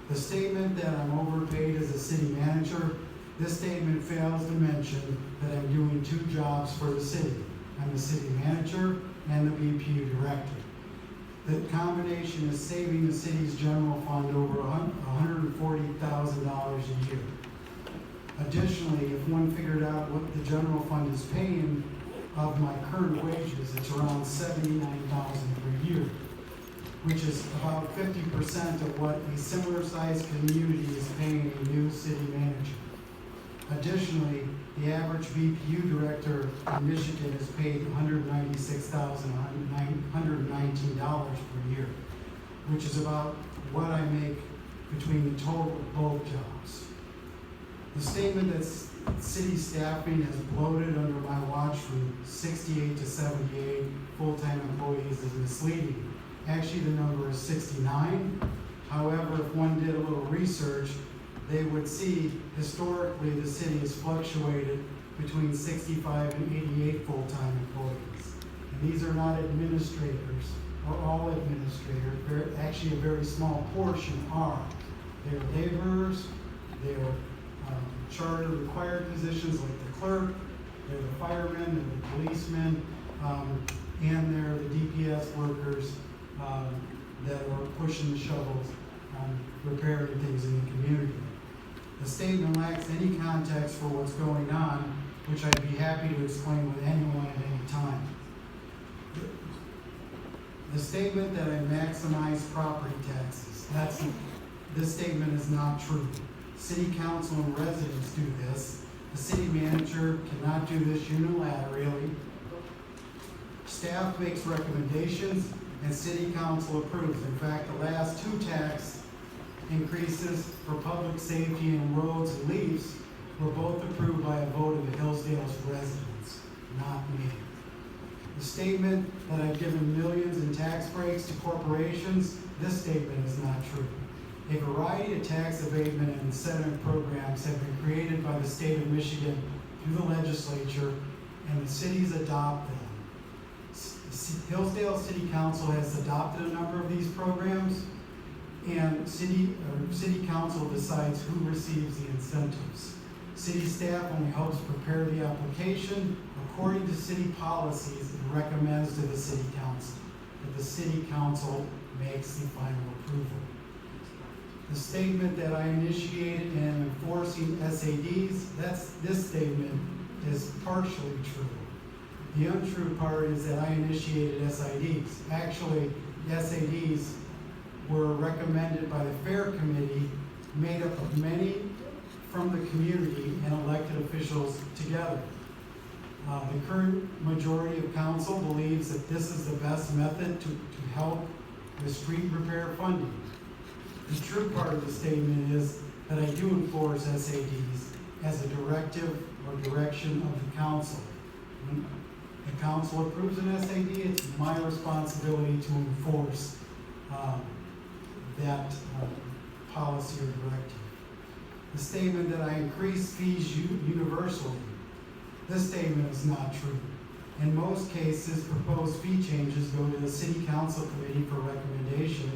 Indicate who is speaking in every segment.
Speaker 1: The statement that I'm overpaid as a city manager, this statement fails to mention that I'm doing two jobs for the city. I'm the city manager and the BPU director. The combination is saving the city's general fund over $140,000 a year. Additionally, if one figured out what the general fund is paying of my current wages, it's around $79,000 per year, which is about 50% of what a similar sized community is paying a new city manager. Additionally, the average BPU director in Michigan is paid $196,119 per year, which is about what I make between the total of both jobs. The statement that city staffing has bloated under my watch from 68 to 78 full-time employees is misleading. Actually, the number is 69. However, if one did a little research, they would see historically the city has fluctuated between 65 and 88 full-time employees. And these are not administrators or all administrators. Actually, a very small portion are. They're laborers, they're charter required positions like the clerk, they're the firemen, they're the policemen, and they're the DPS workers that are pushing the shovels, repairing things in the community. The statement lacks any context for what's going on, which I'd be happy to explain with anyone at any time. The statement that I maximize property taxes, this statement is not true. City council and residents do this. The city manager cannot do this unilaterally. Staff makes recommendations and city council approves. In fact, the last two tax increases for public safety and roads and leaves were both approved by a vote of the Hillsdale's residents, not me. The statement that I've given millions in tax breaks to corporations, this statement is not true. A variety of tax abatement and incentive programs have been created by the state of Michigan through the legislature, and the cities adopt them. Hillsdale City Council has adopted a number of these programs, and city council decides who receives the incentives. City staff only helps prepare the application according to city policies and recommends to the city council, but the city council makes the final approval. The statement that I initiated in enforcing SADs, this statement is partially true. The untrue part is that I initiated SIDs. Actually, the SADs were recommended by the Fair Committee, made up of many from the community and elected officials together. The current majority of council believes that this is the best method to help with street repair funding. The true part of the statement is that I do enforce SADs as a directive or direction of the council. When the council approves an SAD, it's my responsibility to enforce that policy or directive. The statement that I increase fees universally, this statement is not true. In most cases, proposed fee changes go to the city council committee for recommendation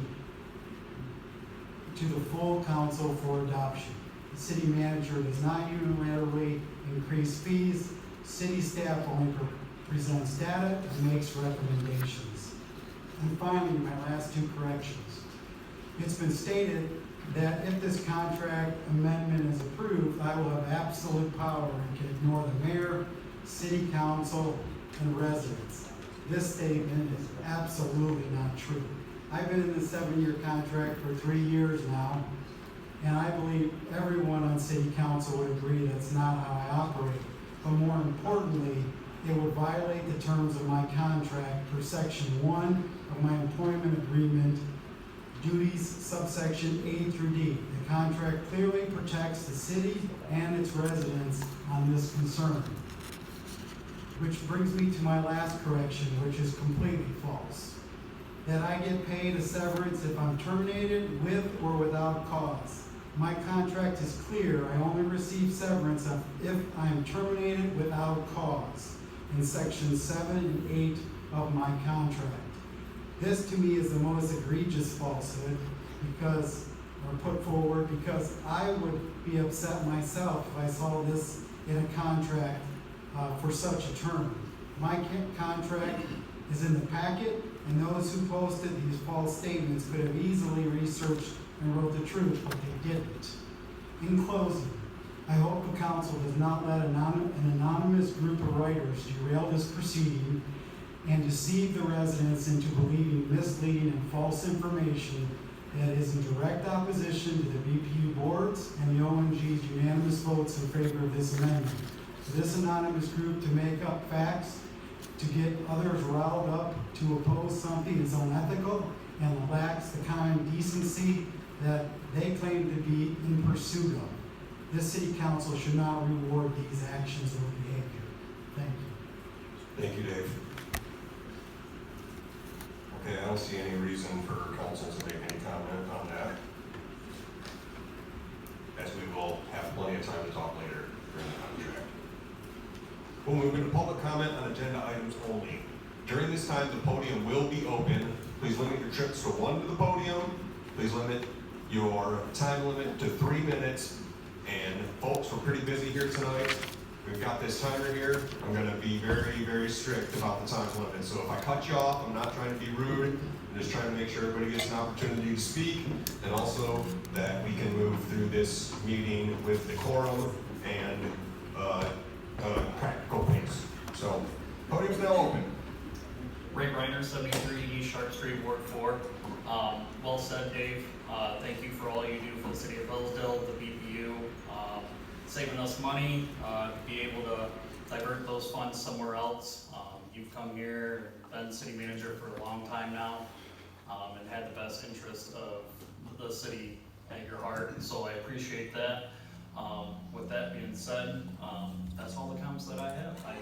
Speaker 1: to the full council for adoption. The city manager does not unilaterally increase fees. City staff only presents data and makes recommendations. And finally, my last two corrections. It's been stated that if this contract amendment is approved, I will have absolute power and can ignore the mayor, city council, and residents. This statement is absolutely not true. I've been in the 7-year contract for 3 years now, and I believe everyone on city council would agree that's not how I operate. But more importantly, it would violate the terms of my contract per section 1 of my employment agreement, duties subsection A through D. The contract clearly protects the city and its residents on this concern. Which brings me to my last correction, which is completely false. That I get paid a severance if I'm terminated with or without cause. My contract is clear. I only receive severance if I am terminated without cause in section 7 and 8 of my contract. This to me is the most egregious falsehood or put forward because I would be upset myself if I saw this in a contract for such a term. My contract is in the packet, and those who posted these false statements could have easily researched and wrote the truth, but they didn't. In closing, I hope the council does not let an anonymous group of writers derail this proceeding and deceive the residents into believing misleading and false information that is in direct opposition to the BPU boards and the OMG's unanimous votes in favor of this amendment. For this anonymous group to make up facts, to get others riled up to oppose something is unethical and lacks the common decency that they claim to be in pursuit of. This city council should not reward these actions or behavior. Thank you.
Speaker 2: Thank you, Dave. Okay, I don't see any reason for council to make any comment on that, as we will have plenty of time to talk later during the contract. We'll move into public comment on agenda items only. During this time, the podium will be open. Please limit your trips to one to the podium. Please limit your time limit to 3 minutes. And folks, we're pretty busy here tonight. We've got this timer here. I'm gonna be very, very strict about the time limit. So if I cut you off, I'm not trying to be rude. I'm just trying to make sure everybody gets an opportunity to speak, and also that we can move through this meeting with decorum and practical pace. So, podium's now open.
Speaker 3: Ray Reiner, 73 East Sharp Street, Ward 4. Well said, Dave. Thank you for all you do for the city of Hillsdale, the BPU, saving us money, be able to divert those funds somewhere else. You've come here, been city manager for a long time now, and had the best interest of the city at your heart, so I appreciate that. With that being said, that's all the comments that I have. I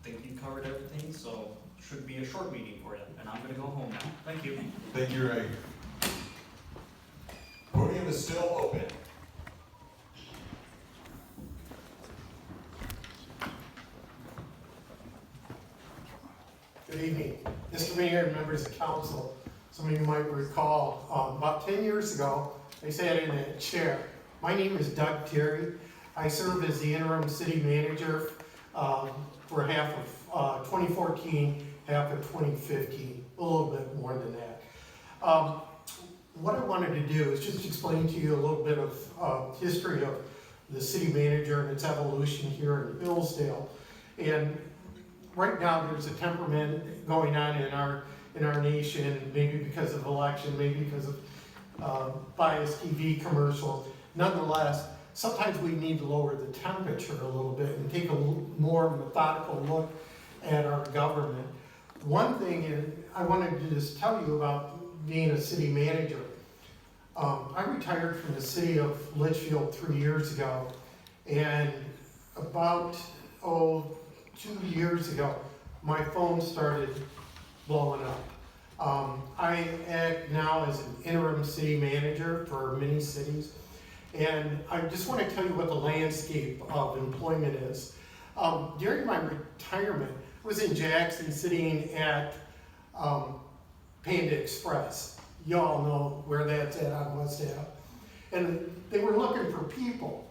Speaker 3: think you covered everything, so should be a short meeting for you, and I'm gonna go home now. Thank you.
Speaker 2: Thank you, Ray. Podium is still open.
Speaker 4: Good evening, Mr. Mayor and members of council. Some of you might recall, about 10 years ago, I sat in a chair. My name is Doug Terry. I served as the interim city manager for half of 2014, half of 2015, a little bit more than that. What I wanted to do is just explain to you a little bit of history of the city manager and its evolution here in Hillsdale. And right now, there's a temperament going on in our nation, maybe because of election, maybe because of biased TV commercials. Nonetheless, sometimes we need to lower the temperature a little bit and take a more methodical look at our government. One thing is, I wanted to just tell you about being a city manager. I retired from the city of Litchfield 3 years ago, and about 2 years ago, my phone started blowing up. I act now as an interim city manager for many cities, and I just want to tell you what the landscape of employment is. During my retirement, I was in Jackson sitting at Panda Express. Y'all know where that's at on West Ave. And they were looking for people,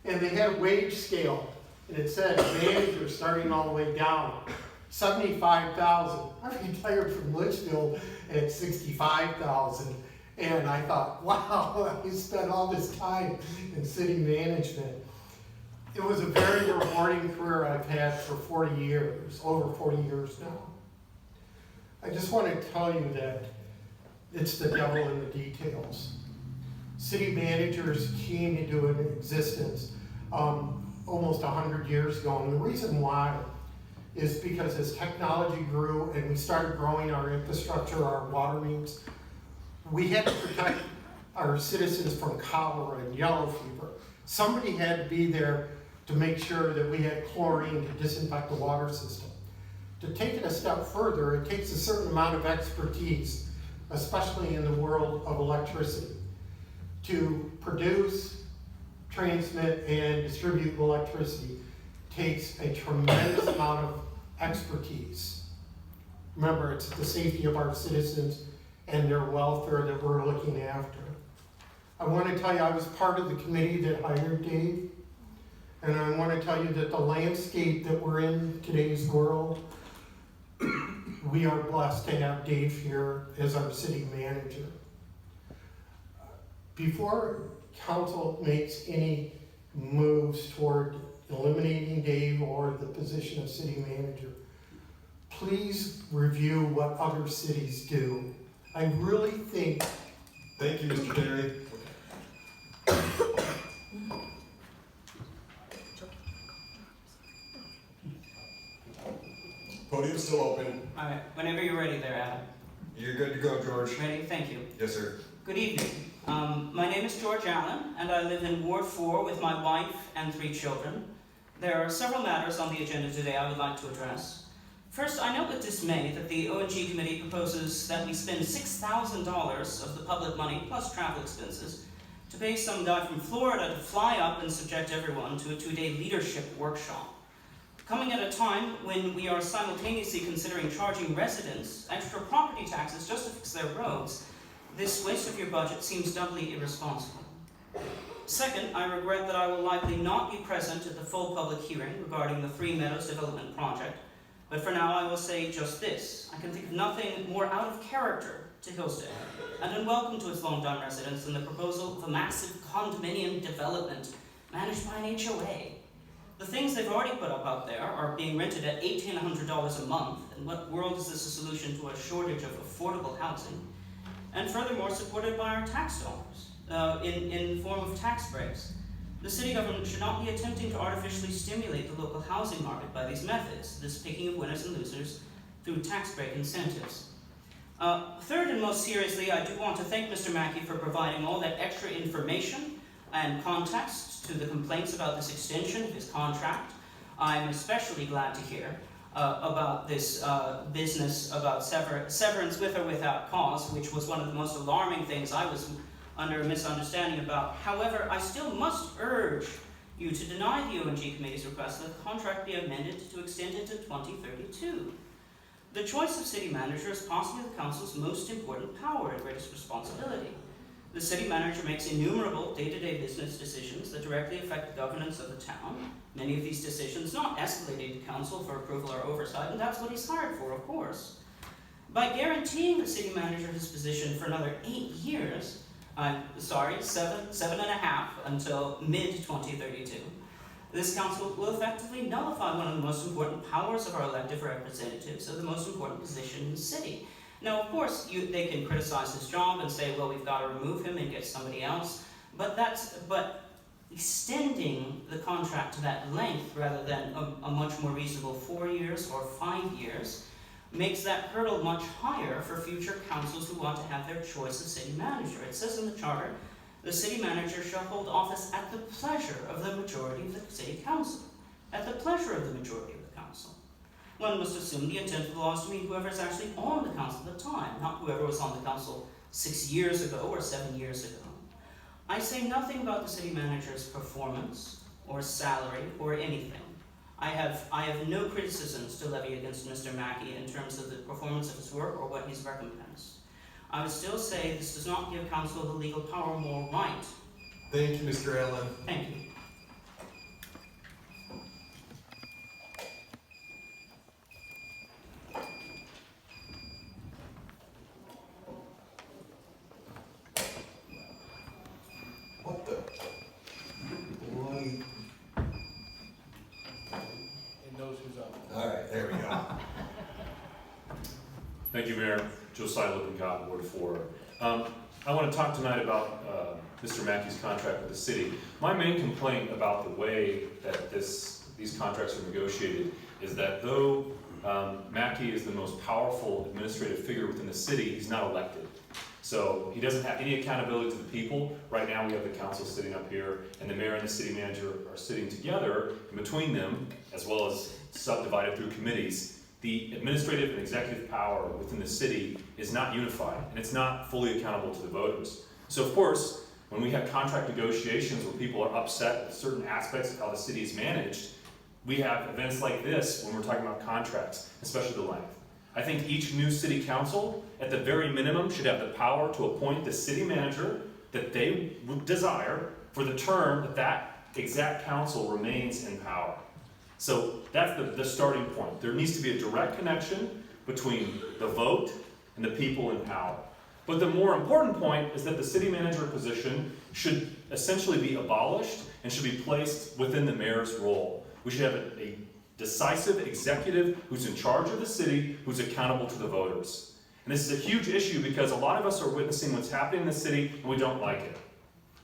Speaker 4: and they had a wage scale. And it said manager starting all the way down, $75,000. I retired from Litchfield at $65,000, and I thought, wow, I spent all this time in city management. It was a very rewarding career I've had for 40 years, over 40 years now. I just want to tell you that it's the devil in the details. City managers came into existence almost 100 years ago, and the reason why is because as technology grew and we started growing our infrastructure, our water mains, we had to protect our citizens from cholera and yellow fever. Somebody had to be there to make sure that we had chlorine to disinfect the water system. To take it a step further, it takes a certain amount of expertise, especially in the world of electricity, to produce, transmit, and distribute electricity takes a tremendous amount of expertise. Remember, it's the safety of our citizens and their welfare that we're looking after. I want to tell you, I was part of the committee that hired Dave. And I want to tell you that the landscape that we're in today's world, we are blessed to have Dave here as our city manager. Before council makes any moves toward eliminating Dave or the position of city manager, please review what other cities do. I really think.
Speaker 2: Thank you, Mr. Terry. Podium's still open.
Speaker 5: All right, whenever you're ready there, Adam.
Speaker 2: You're good to go, George.
Speaker 5: Ready? Thank you.
Speaker 2: Yes, sir.
Speaker 5: Good evening. My name is George Allen, and I live in Ward 4 with my wife and 3 children. There are several matters on the agenda today I would like to address. First, I note with dismay that the O&G committee proposes that we spend $6,000 of the public money, plus travel expenses, to pay some guy from Florida to fly up and subject everyone to a 2-day leadership workshop. Coming at a time when we are simultaneously considering charging residents extra property taxes just to fix their roads, this waste of your budget seems doubly irresponsible. Second, I regret that I will likely not be present at the full public hearing regarding the Three Meadows development project, but for now I will say just this. I can think of nothing more out of character to Hillsdale and unwelcome to its longtime residents than the proposal of a massive condominium development managed by an HOA. The things they've already put up there are being rented at $1,800 a month. In what world is this a solution to a shortage of affordable housing? And furthermore, supported by our tax dollars in the form of tax breaks. The city government should not be attempting to artificially stimulate the local housing market by these methods, this picking of winners and losers through tax break incentives. Third and most seriously, I do want to thank Mr. Mackie for providing all that extra information and context to the complaints about this extension of his contract. I'm especially glad to hear about this business about severance with or without cause, which was one of the most alarming things I was under a misunderstanding about. However, I still must urge you to deny the O&G committee's request that the contract be amended to extend it to 2032. The choice of city manager is possibly the council's most important power and greatest responsibility. The city manager makes innumerable day-to-day business decisions that directly affect the governance of the town. Many of these decisions not escalated to council for approval or oversight, and that's what he's hired for, of course. By guaranteeing the city manager his position for another 8 years, seven and a half until mid-2032, this council will effectively nullify one of the most important powers of our elected representatives of the most important position in the city. Now, of course, they can criticize his job and say, well, we've got to remove him and get somebody else, but extending the contract to that length rather than a much more reasonable 4 years or 5 years makes that hurdle much higher for future councils who want to have their choice of city manager. It says in the charter, the city manager shall hold office at the pleasure of the majority of the city council. At the pleasure of the majority of the council. One must assume the intent of the law is to mean whoever is actually on the council at the time, not whoever was on the council 6 years ago or 7 years ago. I say nothing about the city manager's performance or salary or anything. I have no criticisms to levy against Mr. Mackie in terms of the performance of his work or what he's recompensed. I would still say this does not give council the legal power or moral right.
Speaker 2: Thank you, Mr. Allen.
Speaker 5: Thank you.
Speaker 2: What the? Bloody.
Speaker 6: He knows who's up.
Speaker 2: All right, there we go.
Speaker 7: Thank you, Mayor. Josiah Lippincott, Ward 4. I want to talk tonight about Mr. Mackie's contract with the city. My main complaint about the way that these contracts are negotiated is that though Mackie is the most powerful administrative figure within the city, he's not elected. So he doesn't have any accountability to the people. Right now we have the council sitting up here, and the mayor and the city manager are sitting together. In between them, as well as subdivided through committees, the administrative and executive power within the city is not unified, and it's not fully accountable to the voters. So of course, when we have contract negotiations where people are upset with certain aspects of how the city is managed, we have events like this when we're talking about contracts, especially the length. I think each new city council, at the very minimum, should have the power to appoint the city manager that they would desire for the term that that exact council remains in power. So that's the starting point. There needs to be a direct connection between the vote and the people in power. But the more important point is that the city manager position should essentially be abolished and should be placed within the mayor's role. We should have a decisive executive who's in charge of the city, who's accountable to the voters. And this is a huge issue because a lot of us are witnessing what's happening in the city and we don't like it.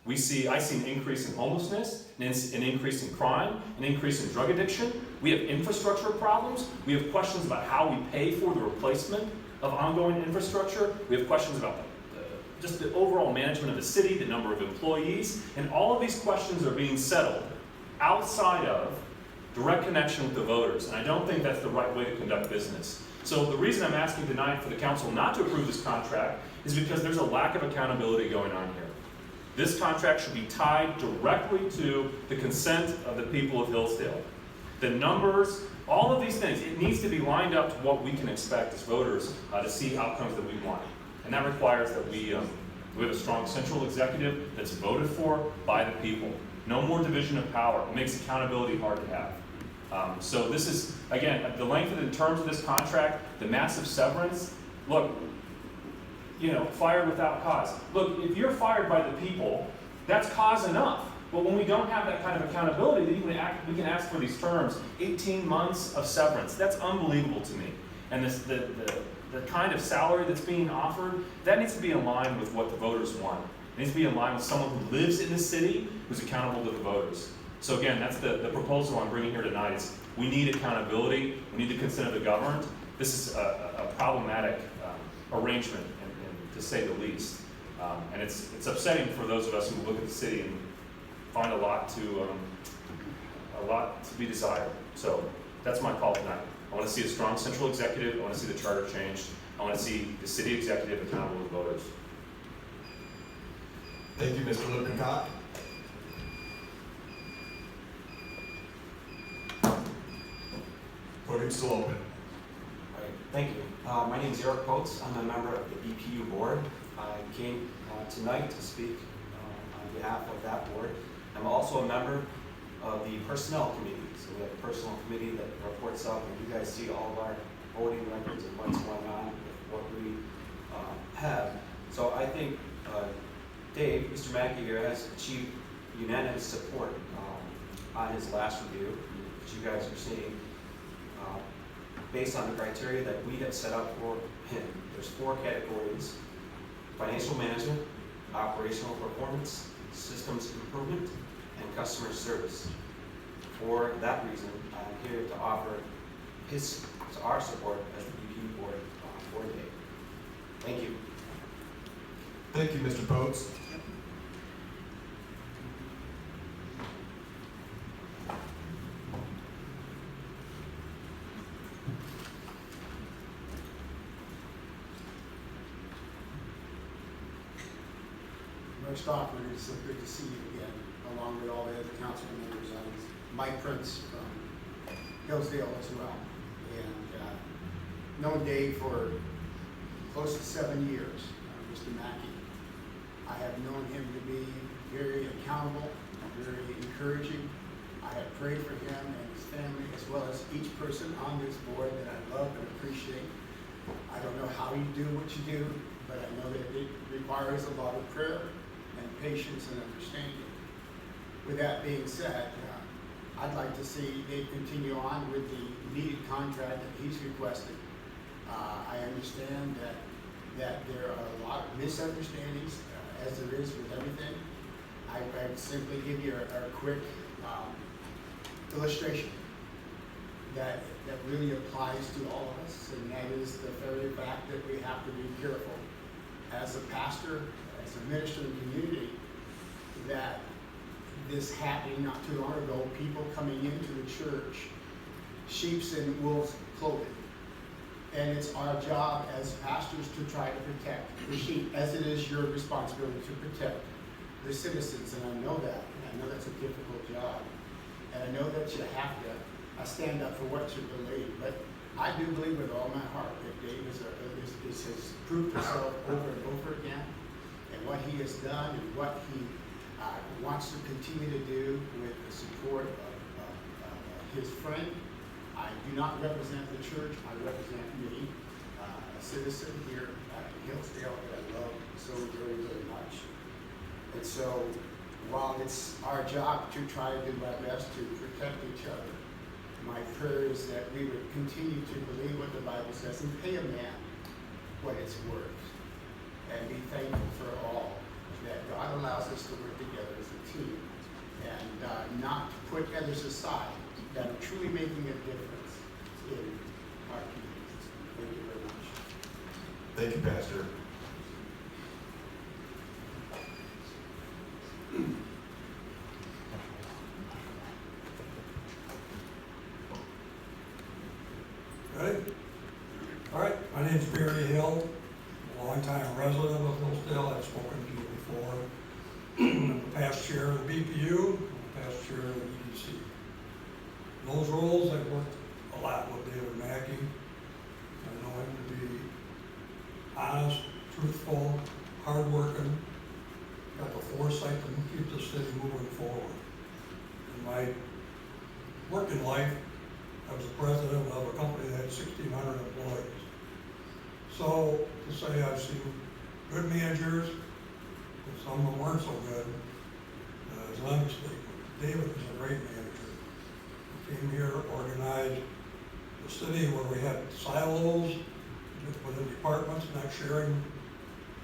Speaker 7: I see an increase in homelessness, an increase in crime, an increase in drug addiction. We have infrastructure problems. We have questions about how we pay for the replacement of ongoing infrastructure. We have questions about just the overall management of the city, the number of employees, and all of these questions are being settled outside of direct connection with the voters. And I don't think that's the right way to conduct business. So the reason I'm asking tonight for the council not to approve this contract is because there's a lack of accountability going on here. This contract should be tied directly to the consent of the people of Hillsdale. The numbers, all of these things, it needs to be lined up to what we can expect as voters to see outcomes that we want. And that requires that we have a strong central executive that's voted for by the people. No more division of power. It makes accountability hard to have. So this is, again, the length of the terms of this contract, the massive severance. Look, fired without cause. Look, if you're fired by the people, that's cause enough. But when we don't have that kind of accountability, then we can ask for these terms, 18 months of severance. That's unbelievable to me. And the kind of salary that's being offered, that needs to be in line with what the voters want. It needs to be in line with someone who lives in the city, who's accountable to the voters. So again, that's the proposal I'm bringing here tonight is we need accountability, we need the consent of the governed. This is a problematic arrangement, to say the least. And it's upsetting for those of us who look at the city and find a lot to be desired. So that's my call tonight. I want to see a strong central executive. I want to see the charter changed. I want to see the city executive accountable to voters.
Speaker 2: Thank you, Mr. Lippincott. Podium's still open.
Speaker 8: Right, thank you. My name is Eric Coates. I'm a member of the BPU board. I came tonight to speak on behalf of that board. I'm also a member of the personnel committee. So we have a personnel committee that reports up, and you guys see all of our voting records and what's going on with what we have. So I think Dave, Mr. Mackie here, has achieved unanimous support on his last review, which you guys are seeing, based on the criteria that we have set up for him. There's 4 categories: financial management, operational performance, systems improvement, and customer service. For that reason, I'm here to offer our support as the BPU board for today. Thank you.
Speaker 2: Thank you, Mr. Coates.
Speaker 9: First off, it's so good to see you again, along with all the other council members. I was Mike Prince from Hillsdale as well, and known Dave for close to 7 years, Mr. Mackie. I have known him to be very accountable, very encouraging. I have prayed for him and his family, as well as each person on this board that I love and appreciate. I don't know how you do what you do, but I know that it requires a lot of prayer and patience and understanding. With that being said, I'd like to see Dave continue on with the needed contract that he's requested. I understand that there are a lot of misunderstandings, as there is with everything. I simply give you a quick illustration that really applies to all of us, and that is the very fact that we have to be careful as a pastor, as a minister in the community, that this happening not too long ago, people coming into the church, sheep's in wolves' clothing. And it's our job as pastors to try to protect the sheep, as it is your responsibility to protect the citizens. And I know that, and I know that's a difficult job. And I know that you have to stand up for what you believe. But I do believe with all my heart that Dave has proved himself over and over again. And what he has done and what he wants to continue to do with the support of his friend. I do not represent the church, I represent me, a citizen here in Hillsdale that I love so very, very much. And so, while it's our job to try to do our best to protect each other, my prayer is that we would continue to believe what the Bible says and pay a man what it's worth. And be thankful for all that God allows us to work together as a team and not to put others aside that are truly making a difference in our communities. Thank you very much.
Speaker 2: Thank you, Pastor.
Speaker 10: Ready? All right, my name's Barry Hill, a longtime resident of Hillsdale. I've spoken to you before. I'm the past chair of the BPU, the past chair of the EDC. In those roles, I've worked a lot with David Mackie. I know him to be honest, truthful, hardworking, got the foresight to keep the city moving forward. In my working life, I was the president of a company that had 1,600 employees. So to say I've seen good managers, and some of them weren't so good, is an understatement. David is a great manager. He came here, organized the city where we had silos within departments, not sharing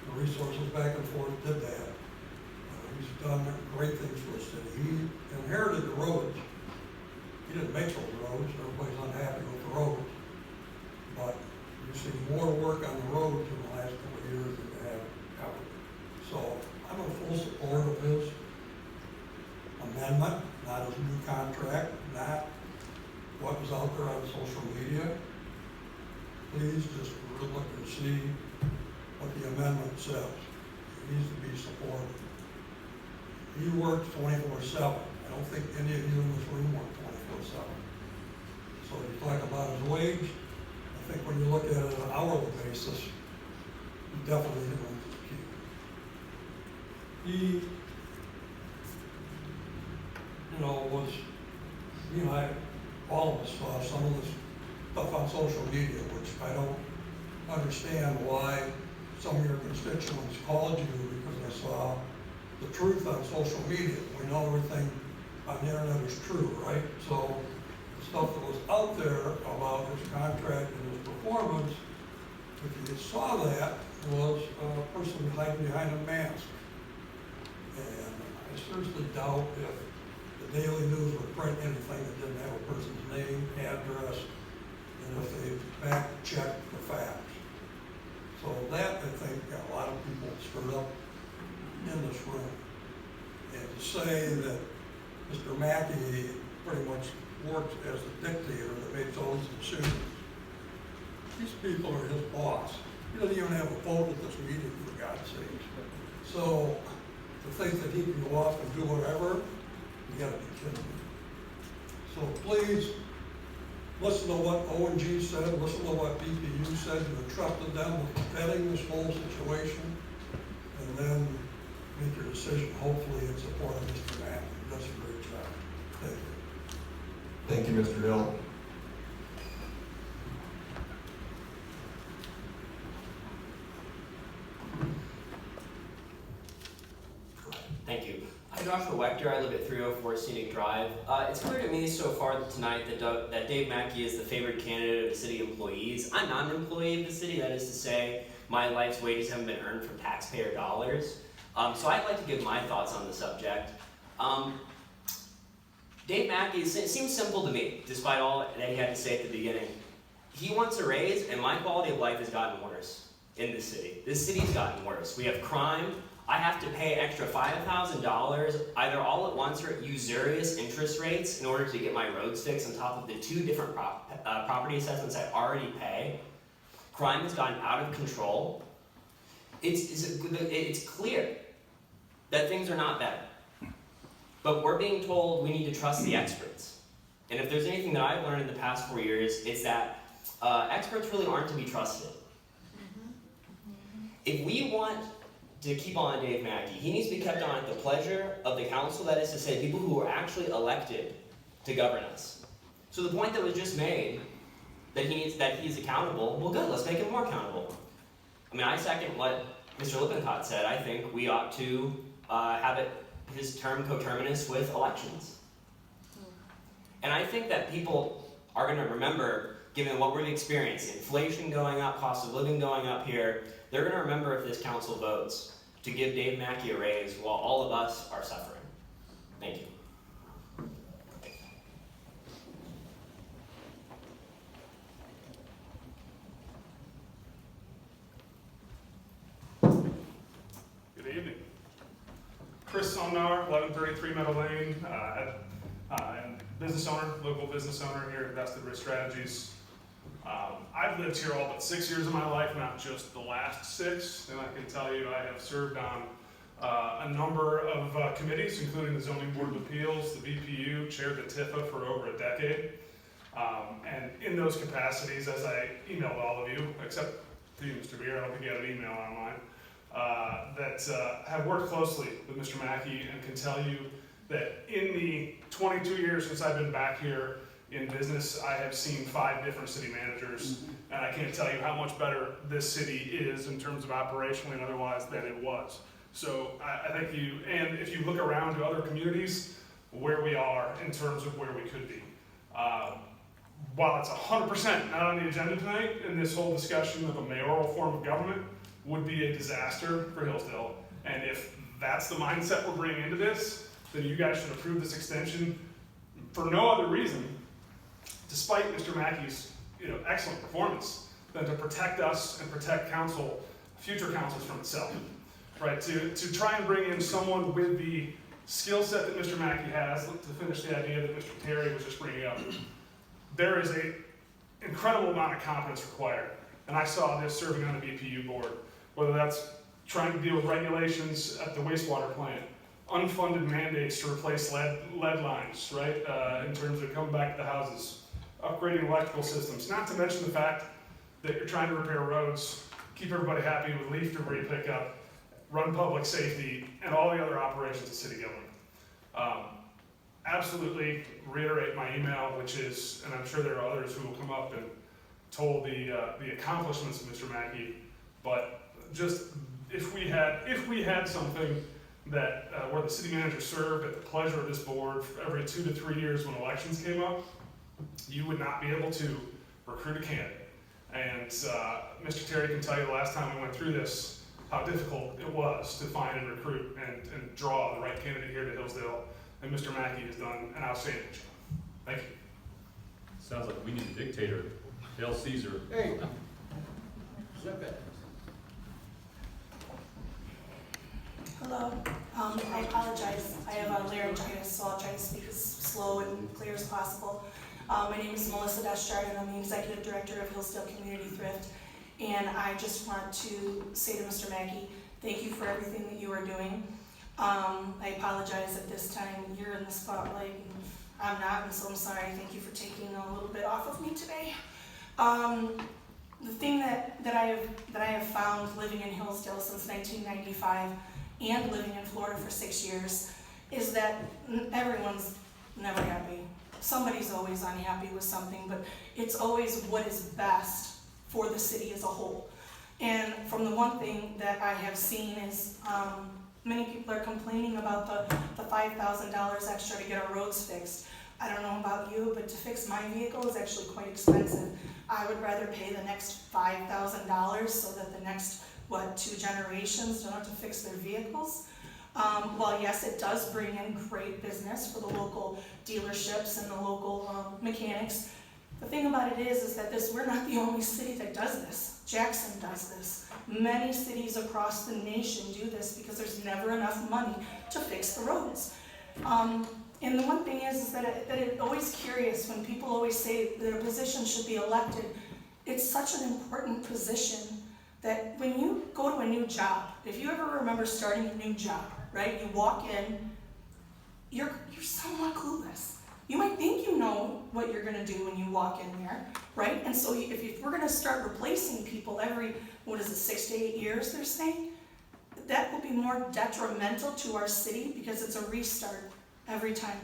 Speaker 10: the resources back and forth, did that. He's done great things for the city. He inherited the roads. He didn't make those roads. Everybody's unhappy with the roads. But you've seen more work on the roads in the last couple of years than you have ever. So I'm in full support of his amendment, not his new contract, not what was out there on social media. Please just look and see what the amendment says. It needs to be supported. He works 24/7. I don't think any of you in this room work 24/7. So you talk about his wage, I think when you look at it on an hourly basis, he definitely didn't want to keep. He, was, all of us saw some of this stuff on social media, which I don't understand why some of your constituents called you because they saw the truth on social media. We know everything on the internet is true, right? So the stuff that was out there about his contract and his performance, if you saw that, was a person hiding behind a mask. And I seriously doubt if the Daily News would print anything that didn't have a person's name, address, and if they fact-checked the facts. So that, I think, got a lot of people stirred up in this room. And to say that Mr. Mackie pretty much works as a dictator that makes all these decisions. These people are his boss. He doesn't even have a vote at this meeting, for God's sake. So to think that he can go off and do whatever, you gotta be kidding me. So please, listen to what ONG said, listen to what BPU said. You entrusted them with vetting this whole situation, and then make your decision, hopefully, in support of Mr. Mackie. He does a great job. Thank you.
Speaker 2: Thank you, Mr. Hill.
Speaker 11: Thank you. I'm Joshua Wechter. I live at 304 Scenic Drive. It's clear to me so far tonight that Dave Mackie is the favored candidate of the city employees. I'm not an employee of the city. That is to say, my life's wages haven't been earned from taxpayer dollars. So I'd like to give my thoughts on the subject. Dave Mackie, it seems simple to me, despite all that he had to say at the beginning. He wants a raise, and my quality of life has gotten worse in this city. This city's gotten worse. We have crime. I have to pay extra $5,000 either all at once or at usurious interest rates in order to get my roads fixed on top of the 2 different property assessments I already pay. Crime has gotten out of control. It's clear that things are not better. But we're being told we need to trust the experts. And if there's anything that I've learned in the past 4 years, it's that experts really aren't to be trusted. If we want to keep on Dave Mackie. He needs to be kept on at the pleasure of the council, that is to say, people who are actually elected to govern us. So the point that was just made, that he's accountable, well good, let's make him more accountable. I mean, I second what Mr. Lippincott said. I think we ought to have his term coterminous with elections. And I think that people are going to remember, given what we've experienced, inflation going up, cost of living going up here, they're going to remember if this council votes to give Dave Mackie a raise while all of us are suffering. Thank you.
Speaker 12: Good evening. Chris Somnar, 1133 Meadow Lane, and business owner, local business owner here at Vested Risk Strategies. I've lived here all but 6 years of my life, not just the last 6, and I can tell you I have served on a number of committees, including the Zoning Board of Appeals, the BPU, chaired the TIFA for over a decade. And in those capacities, as I emailed all of you, except for you, Mr. Beer, I don't think you had an email online, that have worked closely with Mr. Mackie and can tell you that in the 22 years since I've been back here in business, I have seen 5 different city managers, and I can't tell you how much better this city is in terms of operationally and otherwise than it was. So I think and if you look around to other communities, where we are in terms of where we could be. While it's 100% not on the agenda tonight, and this whole discussion of a mayoral form of government would be a disaster for Hillsdale, and if that's the mindset we're bringing into this, then you guys should approve this extension for no other reason, despite Mr. Mackie's excellent performance, than to protect us and protect future councils from itself. Right? To try and bring in someone with the skill set that Mr. Mackie has, to finish the idea that Mr. Terry was just bringing up, there is an incredible amount of competence required. And I saw this serving on the BPU board, whether that's trying to deal with regulations at the wastewater plant, unfunded mandates to replace lead lines, right, in terms of coming back to the houses, upgrading electrical systems, not to mention the fact that you're trying to repair roads, keep everybody happy with leaf debris pickup, run public safety, and all the other operations of city government. Absolutely reiterate my email, which is, and I'm sure there are others who will come up and told the accomplishments of Mr. Mackie, but just if we had something that where the city manager served at the pleasure of this board for every 2 to 3 years when elections came up, you would not be able to recruit a candidate. And Mr. Terry can tell you the last time we went through this, how difficult it was to find and recruit and draw the right candidate here to Hillsdale. And Mr. Mackie has done an outstanding job. Thank you.
Speaker 7: Sounds like we need a dictator. Hail Caesar.
Speaker 6: Hey, zip it.
Speaker 13: Hello. I apologize. I have a laryngitis, so I'll try to speak as slow and clear as possible. My name is Melissa Deschard, and I'm the Executive Director of Hillsdale Community Thrift. And I just want to say to Mr. Mackie, thank you for everything that you are doing. I apologize at this time. You're in the spotlight, and I'm not, and so I'm sorry. Thank you for taking a little bit off of me today. The thing that I have found living in Hillsdale since 1995 and living in Florida for 6 years is that everyone's never happy. Somebody's always unhappy with something, but it's always what is best for the city as a whole. And from the one thing that I have seen is many people are complaining about the $5,000 extra to get our roads fixed. I don't know about you, but to fix my vehicle is actually quite expensive. I would rather pay the next $5,000 so that the next, 2 generations don't have to fix their vehicles. While yes, it does bring in great business for the local dealerships and the local mechanics, the thing about it is that we're not the only city that does this. Jackson does this. Many cities across the nation do this because there's never enough money to fix the roads. And the one thing is that it's always curious when people always say that a position should be elected. It's such an important position that when you go to a new job, if you ever remember starting a new job, right? You walk in, you're somewhat clueless. You might think you know what you're gonna do when you walk in there, right? And so if we're gonna start replacing people every, 6 to 8 years, they're saying, that will be more detrimental to our city because it's a restart every time,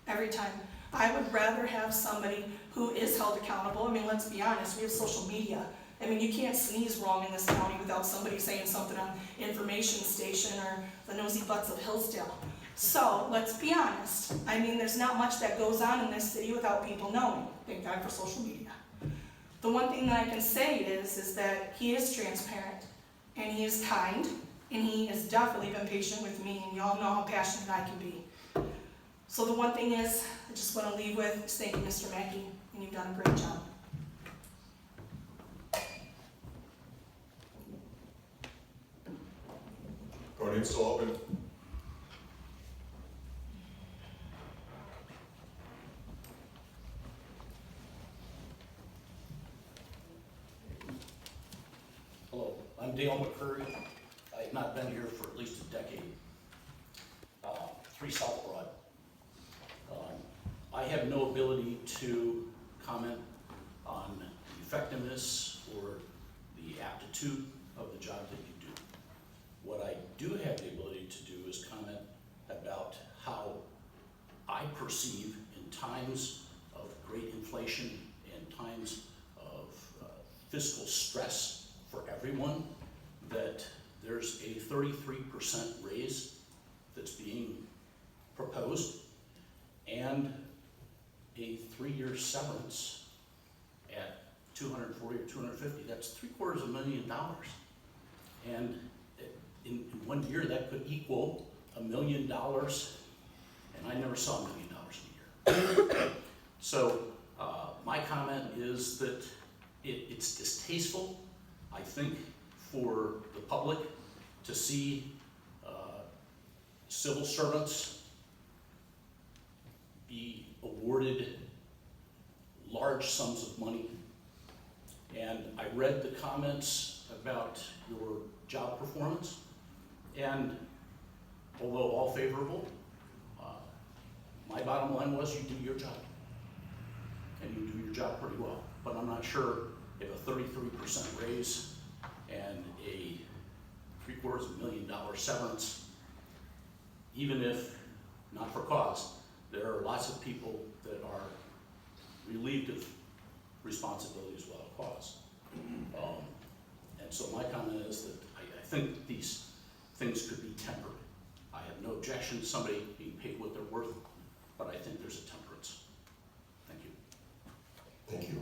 Speaker 13: every time. I would rather have somebody who is held accountable. I mean, let's be honest, we have social media. I mean, you can't sneeze wrong in this county without somebody saying something on information station or the nosy butts of Hillsdale. So, let's be honest. I mean, there's not much that goes on in this city without people knowing. Thank God for social media. The one thing that I can say is that he is transparent, and he is kind, and he has definitely been patient with me, and y'all know how passionate I can be. So the one thing is, I just want to leave with is thank you, Mr. Mackie, and you've done a great job.
Speaker 2: Podium's still open.
Speaker 6: Hello, I'm Dale McCurry. I have not been here for at least a decade. 3 South Broad. I have no ability to comment on the effectiveness or the aptitude of the job that you do. What I do have the ability to do is comment about how I perceive in times of great inflation and times of fiscal stress for everyone, that there's a 33% raise that's being proposed and a 3-year severance at $240 or $250. That's $750,000. And in 1 year, that could equal $1 million, and I never saw $1 million in a year. So my comment is that it's distasteful, I think, for the public to see civil servants be awarded large sums of money. And I read the comments about your job performance, and although all favorable, my bottom line was you do your job, and you do your job pretty well. But I'm not sure if a 33% raise and a $750,000 severance, even if not for cause, there are lots of people that are relieved of responsibilities without cause. And so my comment is that I think these things could be tempered. I have no objection to somebody being paid what they're worth, but I think there's a temperance. Thank you.
Speaker 2: Thank you.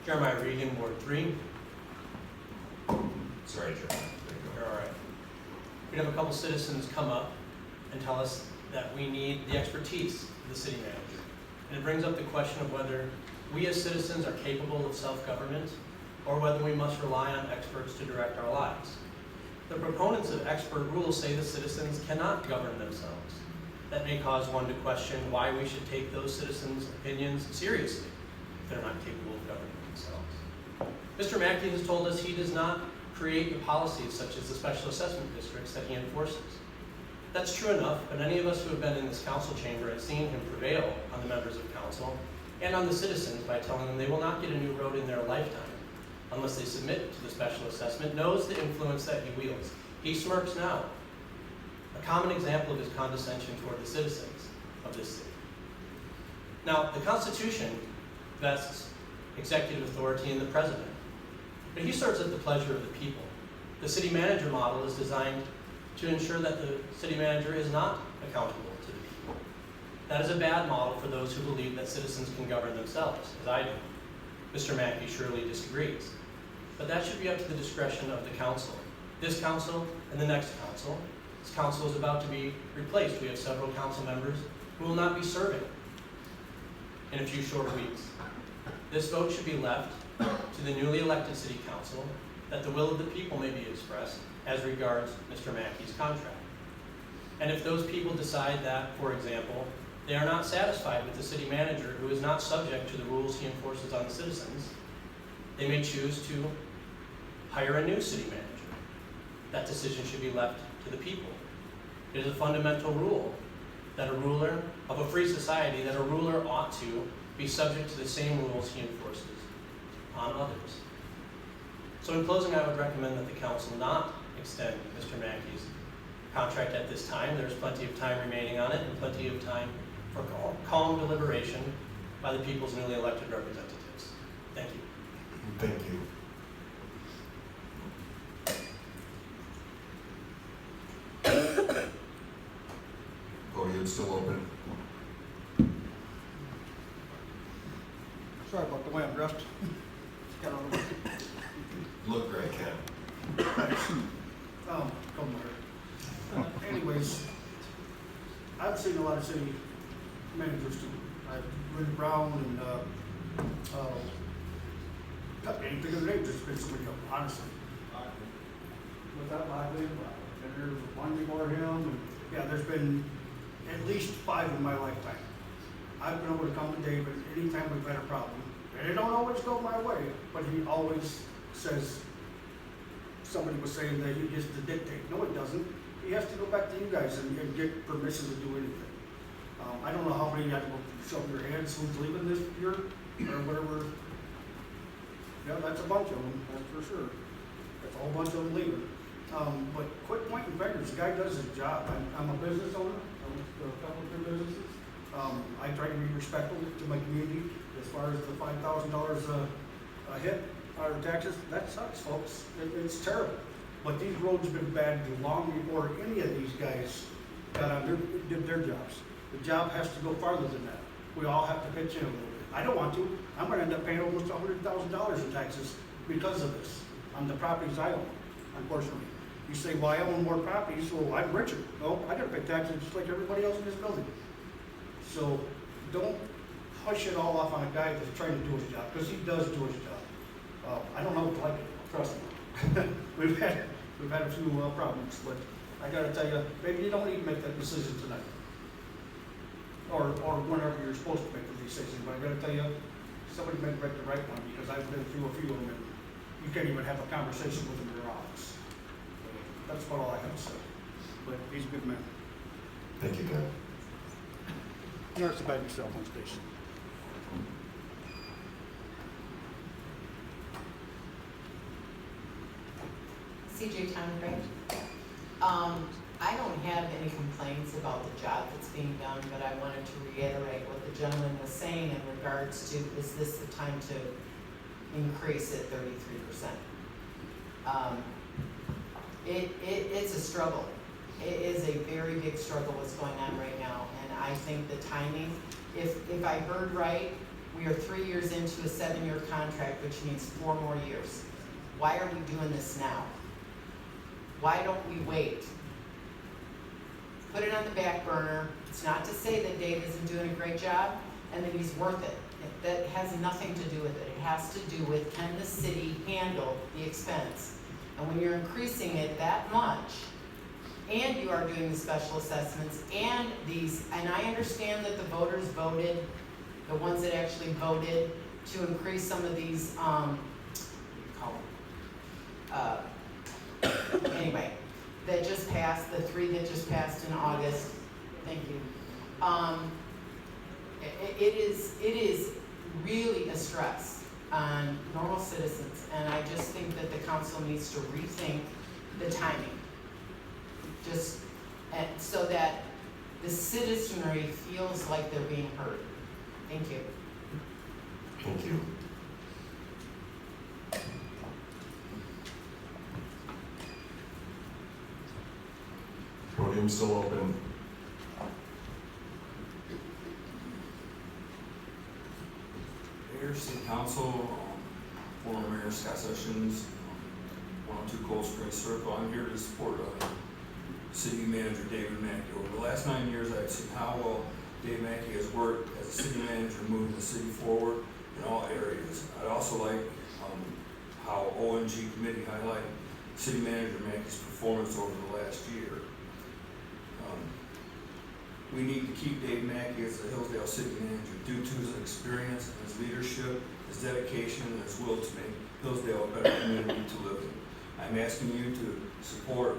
Speaker 14: Jeremiah Regan, Ward 3.
Speaker 2: Sorry, Jeremiah.
Speaker 14: You're all right. We have a couple citizens come up and tell us that we need the expertise of the city manager. And it brings up the question of whether we as citizens are capable of self-government or whether we must rely on experts to direct our lives. The proponents of expert rules say that citizens cannot govern themselves. That may cause one to question why we should take those citizens' opinions seriously if they're not capable of governing themselves. Mr. Mackie has told us he does not create the policies such as the special assessment districts that he enforces. That's true enough, but any of us who have been in this council chamber have seen him prevail on the members of council and on the citizens by telling them they will not get a new road in their lifetime unless they submit to the special assessment, knows the influence that he wields. He smirks now. A common example of his condescension toward the citizens of this city. Now, the Constitution vests executive authority in the president, but he serves at the pleasure of the people. The city manager model is designed to ensure that the city manager is not accountable to the people. That is a bad model for those who believe that citizens can govern themselves, as I do. Mr. Mackie surely disagrees. But that should be up to the discretion of the council. This council and the next council. This council is about to be replaced. We have several council members who will not be serving in a few short weeks. This vote should be left to the newly elected city council, that the will of the people may be expressed as regards Mr. Mackie's contract. And if those people decide that, for example, they are not satisfied with the city manager who is not subject to the rules he enforces on the citizens, they may choose to hire a new city manager. That decision should be left to the people. It is a fundamental rule that a ruler of a free society that a ruler ought to be subject to the same rules he enforces on others. So in closing, I would recommend that the council not extend Mr. Mackie's contract at this time. There's plenty of time remaining on it and plenty of time for calm deliberation by the people's newly elected representatives. Thank you.
Speaker 2: Thank you. Podium's still open.
Speaker 9: Sorry about the way I'm dressed. Got on the way.
Speaker 2: Look great, Ken.
Speaker 9: Come here. Anyways, I've seen a lot of city managers too. I've been around and, got anything of the name, just been somebody else, honestly. Was that lively? And there's one before him, and yeah, there's been at least 5 in my lifetime. I've been able to come to David anytime we've had a problem. And it don't always go my way, but he always says, somebody was saying that he gets to dictate. No, it doesn't. He has to go back to you guys and get permission to do anything. I don't know how many you have to go show your hands who's leaving this year or whatever. Yeah, that's a bunch of them, that's for sure. That's a whole bunch of them leaving. But quit pointing fingers. The guy does his job. I'm a business owner. I own a couple of businesses. I try to be respectful to my community as far as the $5,000 a hit our taxes. That sucks, folks. It's terrible. But these roads have been bad long before any of these guys got on did their jobs. The job has to go farther than that. We all have to pitch in a little bit. I don't want to. I'm going to end up paying almost $100,000 in taxes because of this on the properties I own, unfortunately. You say, well, I own more properties, so I'm richer. No, I got to pay taxes just like everybody else in this building. So don't push it all off on a guy that's trying to do his job, because he does do his job. I don't know if I like it, trust me. we've had a few problems, but I got to tell you, maybe you don't need to make that decision tonight. Or whenever you're supposed to make the decision, but I got to tell you, somebody make the right one, because I've been through a few of them, and you can't even have a conversation with them in your office. That's about all I have to say. But he's a good man.
Speaker 2: Thank you, Ken.
Speaker 9: Nurse about your cell phone station.
Speaker 15: CJ Towngrave. I don't have any complaints about the job that's being done, but I wanted to reiterate what the gentleman was saying in regards to, is this the time to increase it 33%? It's a struggle. It is a very big struggle what's going on right now, and I think the timing, if I heard right, we are 3 years into a 7-year contract, which means 4 more years. Why are we doing this now? Why don't we wait? Put it on the back burner. It's not to say that Dave isn't doing a great job and that he's worth it. That has nothing to do with it. It has to do with, can the city handle the expense? And when you're increasing it that much, and you are doing the special assessments and these, and I understand that the voters voted, the ones that actually voted to increase some of these, what do you call them? Anyway, that just passed, the 3 that just passed in August. Thank you. It is really a stress on normal citizens, and I just think that the council needs to rethink the timing. Just so that the citizenry feels like they're being heard. Thank you.
Speaker 2: Thank you. Podium's still open.
Speaker 16: Mayor, City Council, former Mayor Scott Sessions, 102 Cold Spring Circle. I'm here to support City Manager David Mackie. Over the last 9 years, I've seen how well Dave Mackie has worked as a city manager, moving the city forward in all areas. I'd also like how ONG committee highlight City Manager Mackie's performance over the last year. We need to keep Dave Mackie as the Hillsdale City Manager due to his experience and his leadership, his dedication, and his will to make Hillsdale a better community to live in. I'm asking you to support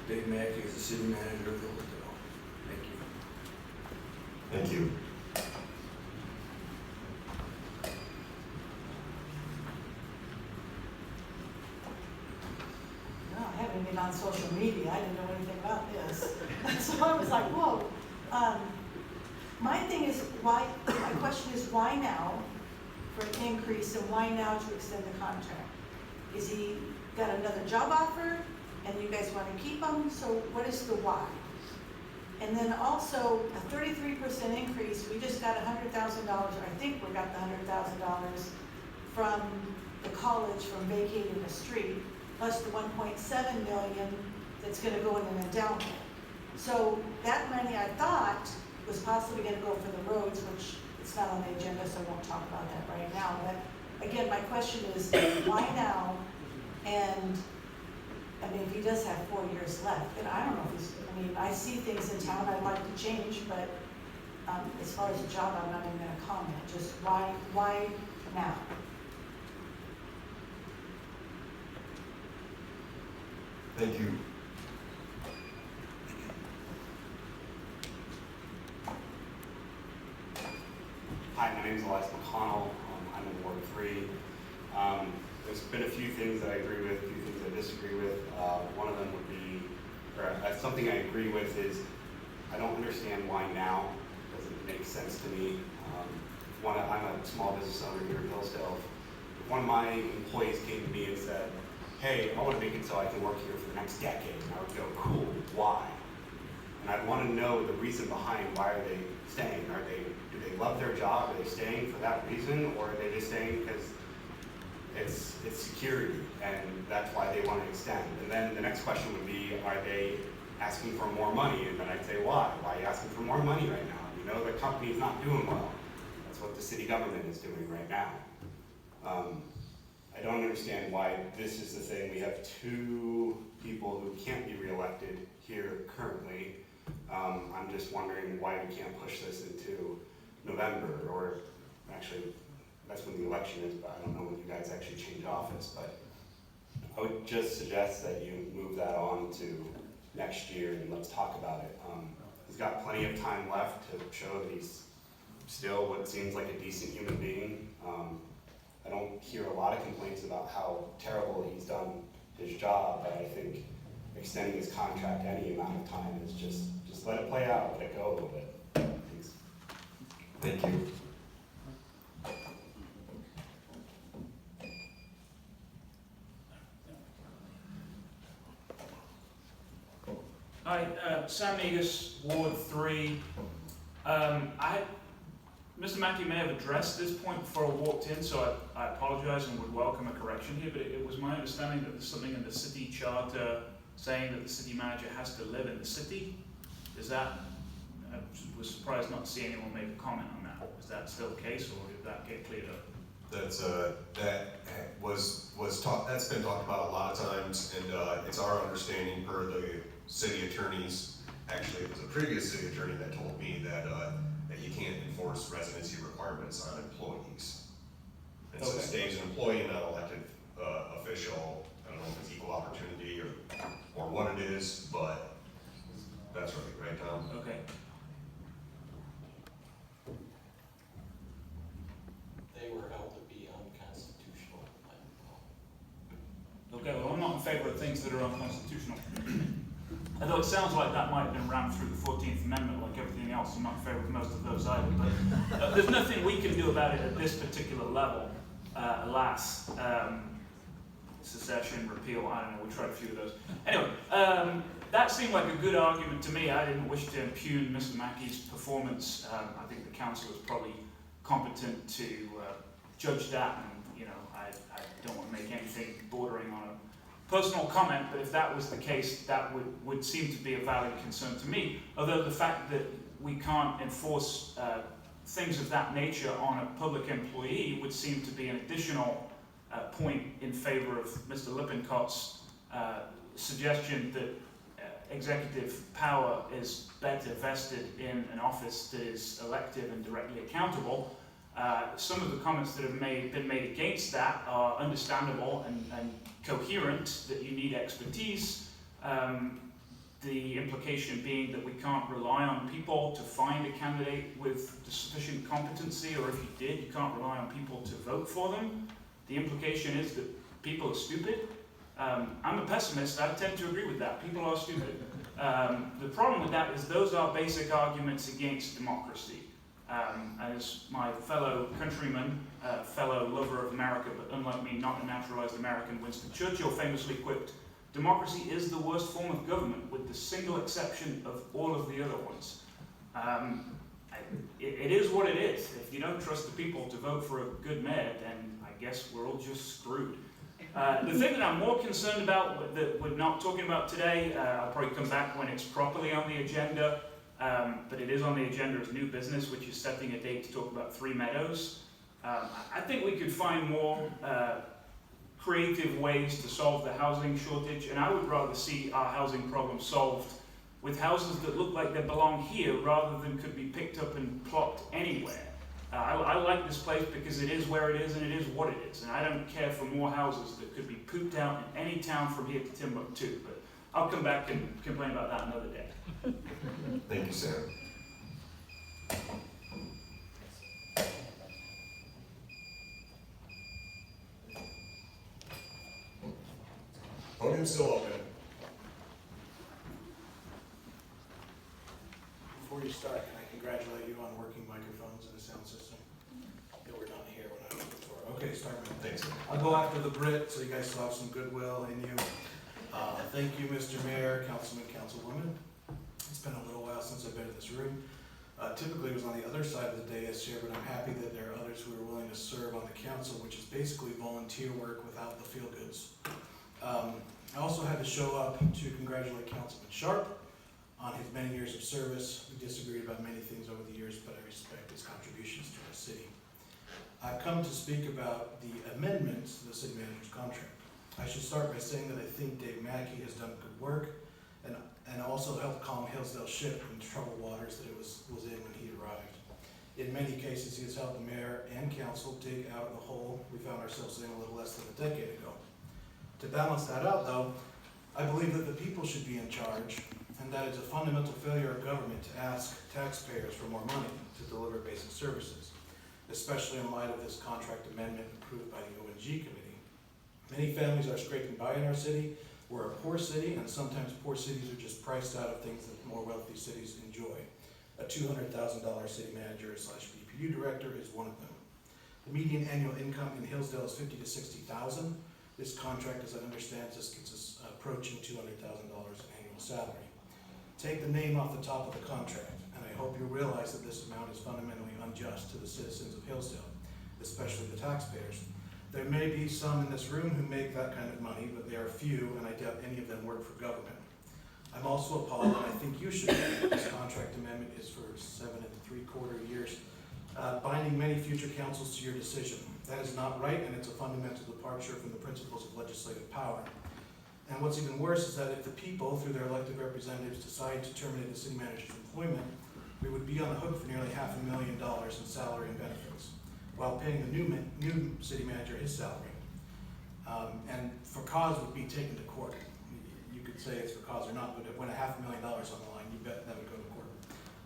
Speaker 16: Dave Mackie as the City Manager of Hillsdale. Thank you.
Speaker 2: Thank you.
Speaker 17: No, I haven't been on social media, I didn't know anything about this. So I was like, whoa. My thing is, my question is, why now for an increase, and why now to extend the contract? Is he got another job offer, and you guys want to keep him? So what is the why? And then also, a 33% increase, we just got $100,000, or I think we got the $100,000 from the college from vacating the street, plus the 1.7 million that's gonna go in an endowment. So that money, I thought, was possibly gonna go for the roads, which it's not on the agenda, so I won't talk about that right now. But again, my question is, why now? And I mean, if he does have 4 years left, and I don't know if he's, I mean, I see things in town I'd like to change, but as far as a job, I'm not even gonna comment. Just why now?
Speaker 2: Thank you.
Speaker 18: Hi, my name is Elias McConnell. I'm in Ward 3. There's been a few things that I agree with, a few things I disagree with. One of them would be, or something I agree with is, I don't understand why now. It doesn't make sense to me. I'm a small business owner here in Hillsdale. If one of my employees came to me and said, hey, I want to make it so I can work here for the next decade, and I would go, cool, why? And I'd want to know the reason behind why are they staying. Do they love their job? Are they staying for that reason, or are they just staying because it's security and that's why they want to extend? And then the next question would be, are they asking for more money? And then I'd say, why? Why are you asking for more money right now? You know the company's not doing well. That's what the city government is doing right now. I don't understand why this is the thing. We have two people who can't be reelected here currently. I'm just wondering why we can't push this into November, or actually, that's when the election is, but I don't know when you guys actually change office. But I would just suggest that you move that on to next year and let's talk about it. He's got plenty of time left to show that he's still what seems like a decent human being. I don't hear a lot of complaints about how terrible he's done his job, but I think extending his contract any amount of time is just let it play out, let it go a little bit. Thanks.
Speaker 2: Thank you.
Speaker 19: Hi, Sam Negus, Ward 3. Mr. Mackie may have addressed this point before I walked in, so I apologize and would welcome a correction here, but it was my understanding that there's something in the city charter saying that the city manager has to live in the city. Is that, I was surprised not to see anyone make a comment on that. Is that still the case, or did that get cleared up?
Speaker 2: That's that's been talked about a lot of times, and it's our understanding per the city attorneys. Actually, it was a previous city attorney that told me that you can't enforce residency requirements on employees. And so Dave's an employee, not an elected official. I don't know if it's equal opportunity or what it is, but that's right, Tom?
Speaker 19: Okay.
Speaker 6: They were held to be unconstitutional.
Speaker 19: Okay, well, I'm not in favor of things that are unconstitutional. Although it sounds like that might have been rammed through the 14th Amendment like everything else. I'm not in favor of most of those either. But there's nothing we can do about it at this particular level, alas. Secession, repeal, I don't know, we tried a few of those. Anyway, that seemed like a good argument to me. I didn't wish to impugn Mr. Mackie's performance. I think the council is probably competent to judge that, and you know, I don't want to make anything bordering on a personal comment, but if that was the case, that would seem to be a valid concern to me. Although the fact that we can't enforce things of that nature on a public employee would seem to be an additional point in favor of Mr. Lippincott's suggestion that executive power is better vested in an office that is elective and directly accountable. Some of the comments that have been made against that are understandable and coherent, that you need expertise. the implication being that we can't rely on people to find a candidate with sufficient competency, or if you did, you can't rely on people to vote for them. The implication is that people are stupid. I'm a pessimist, I tend to agree with that. People are stupid. The problem with that is those are basic arguments against democracy. As my fellow countryman, fellow lover of America, but unlike me, not a naturalized American, Winston Churchill famously quipped, "Democracy is the worst form of government, with the single exception of all of the other ones." It is what it is. If you don't trust the people to vote for a good mayor, then I guess we're all just screwed. The thing that I'm more concerned about that we're not talking about today, I'll probably come back when it's properly on the agenda, but it is on the agenda as new business, which is setting a date to talk about Three Meadows. I think we could find more creative ways to solve the housing shortage, and I would rather see our housing problem solved with houses that look like they belong here rather than could be picked up and plopped anywhere. I like this place because it is where it is and it is what it is, and I don't care for more houses that could be pooped out in any town from here to Timbuktu, but I'll come back and complain about that another day.
Speaker 2: Thank you, Sam. Podium's still open.
Speaker 20: Before you start, can I congratulate you on working microphones and a sound system? They were not here when I was before. Okay, start with
Speaker 2: Thanks.
Speaker 20: I'll go after the Brit, so you guys still have some goodwill in you. Thank you, Mr. Mayor, Councilman, Councilwoman. It's been a little while since I've been in this room. Typically it was on the other side of the dais here, but I'm happy that there are others who are willing to serve on the council, which is basically volunteer work without the feel-goods. I also had to show up to congratulate Councilman Sharp on his many years of service. We disagreed about many things over the years, but I respect his contributions to our city. I've come to speak about the amendments to the city manager's contract. I should start by saying that I think Dave Mackie has done good work and also helped calm Hillsdale ship in troubled waters that it was in when he arrived. In many cases, he has helped the mayor and council dig out of the hole we found ourselves in a little less than a decade ago. To balance that out, though, I believe that the people should be in charge, and that it's a fundamental failure of government to ask taxpayers for more money to deliver basic services, especially in light of this contract amendment approved by the ONG committee. Many families are scraping by in our city. We're a poor city, and sometimes poor cities are just priced out of things that more wealthy cities enjoy. A $200,000 city manager / BPU director is one of them. The median annual income in Hillsdale is $50,000 to $60,000. This contract, as I understand, just gets us approaching $200,000 annual salary. Take the name off the top of the contract, and I hope you realize that this amount is fundamentally unjust to the citizens of Hillsdale, especially the taxpayers. There may be some in this room who make that kind of money, but they are few, and I doubt any of them work for government. I'm also appalled, and I think you should know, this contract amendment is for 7 3/4 years, binding many future councils to your decision. That is not right, and it's a fundamental departure from the principles of legislative power. And what's even worse is that if the people, through their elected representatives, decide to terminate the city manager's employment, we would be on the hook for nearly $500,000 in salary and benefits, while paying the new city manager his salary. And for cause would be taken to court. You could say it's for cause or not, but when $500,000 on the line, you bet that would go to court.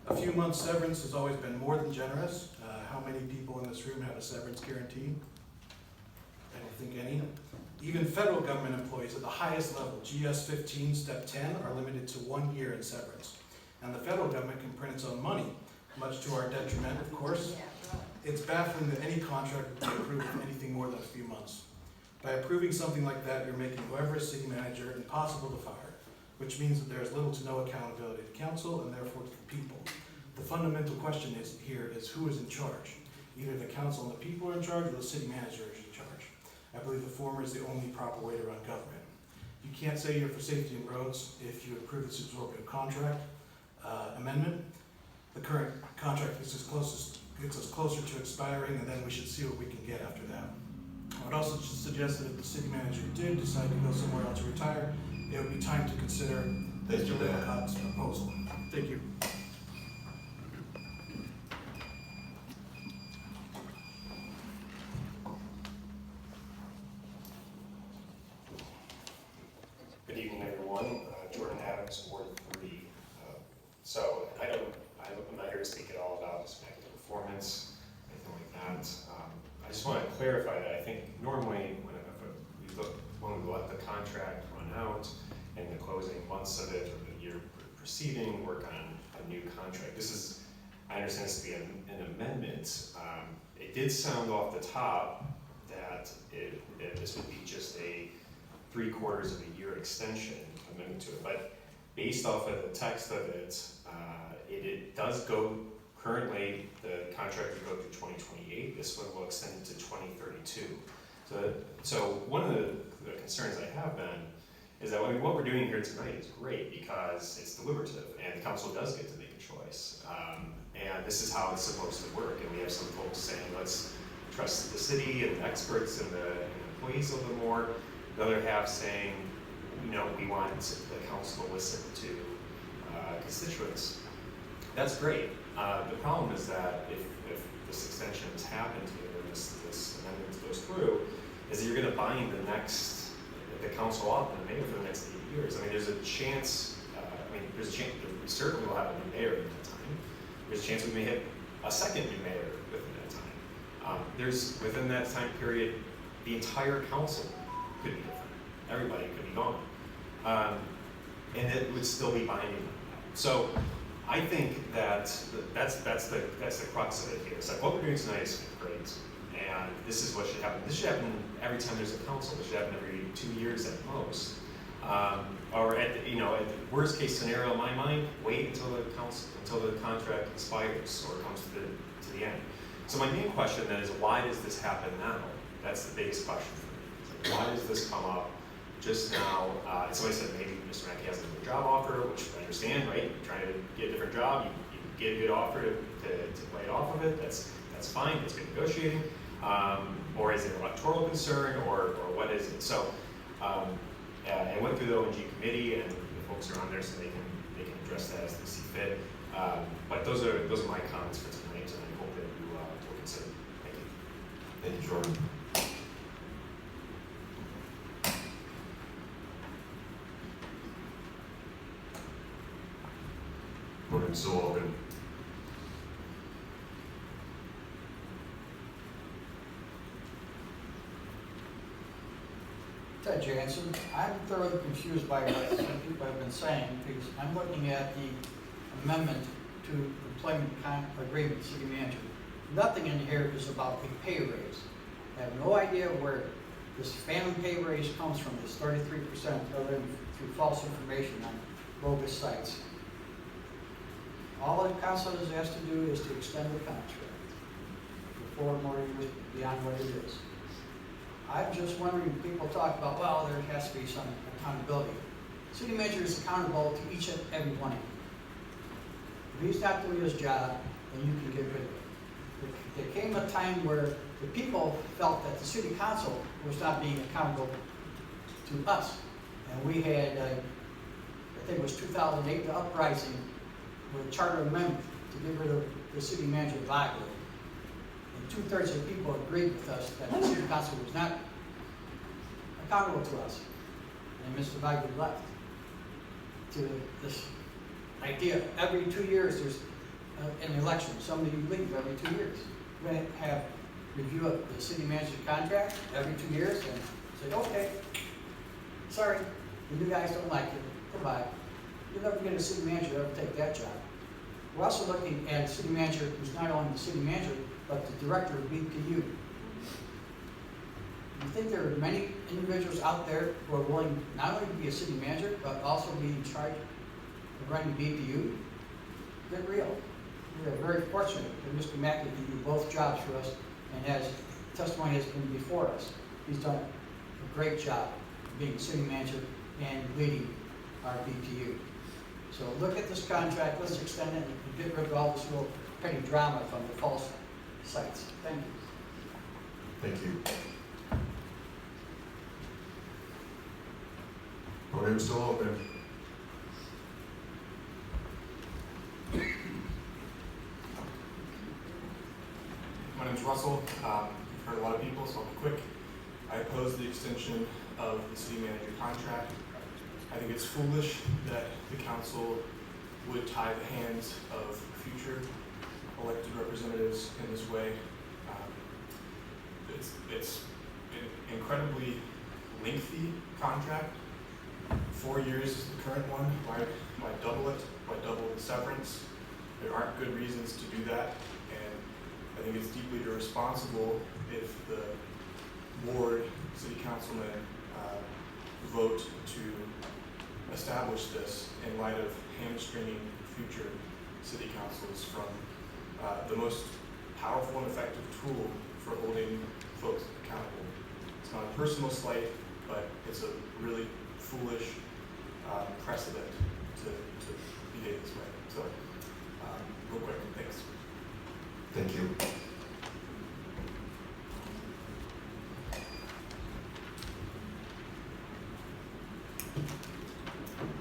Speaker 20: A few months severance has always been more than generous. How many people in this room have a severance guarantee? I don't think any. Even federal government employees at the highest level, GS 15, step 10, are limited to 1 year in severance. And the federal government can print its own money, much to our detriment, of course. It's baffling that any contract would be approved in anything more than a few months. By approving something like that, you're making whoever is city manager impossible to fire, which means that there is little to no accountability to council and therefore to the people. The fundamental question here is who is in charge? Either the council and the people are in charge or the city manager is in charge. I believe the former is the only proper way to run government. You can't say you're for safety in roads if you approve this absorptive contract amendment. The current contract gets us closer to expiring, and then we should see what we can get after that. I would also suggest that if the city manager did decide to go somewhere else to retire, it would be time to consider Mr. Littlecott's proposal. Thank you.
Speaker 21: Good evening, everyone. Jordan Adams, Ward
Speaker 7: contract run out in the closing months of it or the year preceding, work on a new contract. This is, I understand this to be an amendment. It did sound off the top that this would be just a 3/4 of a year extension amendment to it, but based off of the text of it, it does go, currently the contract would go through 2028, this one will extend it to 2032. So one of the concerns I have been is that what we're doing here tonight is great because it's deliberative and the council does get to make a choice. And this is how it's supposed to work, and we have some folks saying let's trust the city and the experts and the employees a little bit more. Another half saying, you know, we want the council to listen to constituents. That's great. The problem is that if this extension has happened here and this amendment goes through, is that you're going to bind the council up and maybe for the next 8 years. I mean, there's a chance. There's a chance. We certainly will have a new mayor in that time. There's a chance we may have a second new mayor within that time. Within that time period, the entire council could be different. Everybody could be gone, and it would still be binding them. So I think that's the crux of it here. It's like what we're doing tonight is great, and this is what should happen. This should happen every time there's a council. This should happen every 2 years at most. Or at the worst case scenario in my mind, wait until the contract expires or comes to the end. So my main question then is, why does this happen now? That's the biggest question for me. Like, why does this come up just now? And somebody said maybe Mr. Mackie has a new job offer, which I understand, right? You're trying to get a different job, you get a good offer to play it off of it. That's fine. That's good negotiating. Or is it an electoral concern, or what is it? So. I went through the ONG committee, and the folks are on there, so they can address that as they see fit. But those are my comments for tonight, and I hope that you will consider. Thank you.
Speaker 2: Thank you, Jordan. Podium's still open.
Speaker 21: Ted Jansen. I'm thoroughly confused by what some people have been saying, because I'm looking at the amendment to employment agreement, city manager. Nothing in here is about a pay raise. I have no idea where this phantom pay raise comes from, this 33%, other than through false information on bogus sites. All the council is asked to do is to extend the contract for 4 more years beyond what it is. I'm just wondering, people talk about, well, there has to be some accountability. City manager is accountable to each and every one of you. If he's not doing his job, then you can get rid of it. There came a time where the people felt that the city council was not being accountable to us. And we had, I think it was 2008, the uprising with a charter amendment to get rid of the city manager Wagner. And 2/3 of the people agreed with us that the city council was not accountable to us. And Mr. Wagner left to this idea. Every 2 years there's an election. Somebody leaves every 2 years. We're going to have review of the city manager's contract every 2 years and say, okay, sorry, the new guys don't like it. Goodbye. You'll never get a city manager to ever take that job. We're also looking at a city manager who's not only the city manager, but the director of BPU. You think there are many individuals out there who are willing not only to be a city manager, but also be in charge of running BPU? Get real. We are very fortunate that Mr. Mackie can do both jobs for us, and testimony has been before us. He's done a great job of being city manager and leading our BPU. So look at this contract, let's extend it, and get rid of all this little petty drama from the false sites. Thank you.
Speaker 2: Thank you. Podium's still open.
Speaker 22: My name's Russell. You've heard a lot of people, so I'll be quick. I oppose the extension of the city manager contract. I think it's foolish that the council would tie the hands of future elected representatives in this way. It's incredibly lengthy contract. 4 years is the current one. Why double it? Why double the severance? There aren't good reasons to do that, and I think it's deeply irresponsible if the board, city councilmen, vote to establish this in light of hamstringing future city councils from the most powerful and effective tool for holding folks accountable. It's not a personal slight, but it's a really foolish precedent to behave this way. So, real quick, thanks.
Speaker 2: Thank you.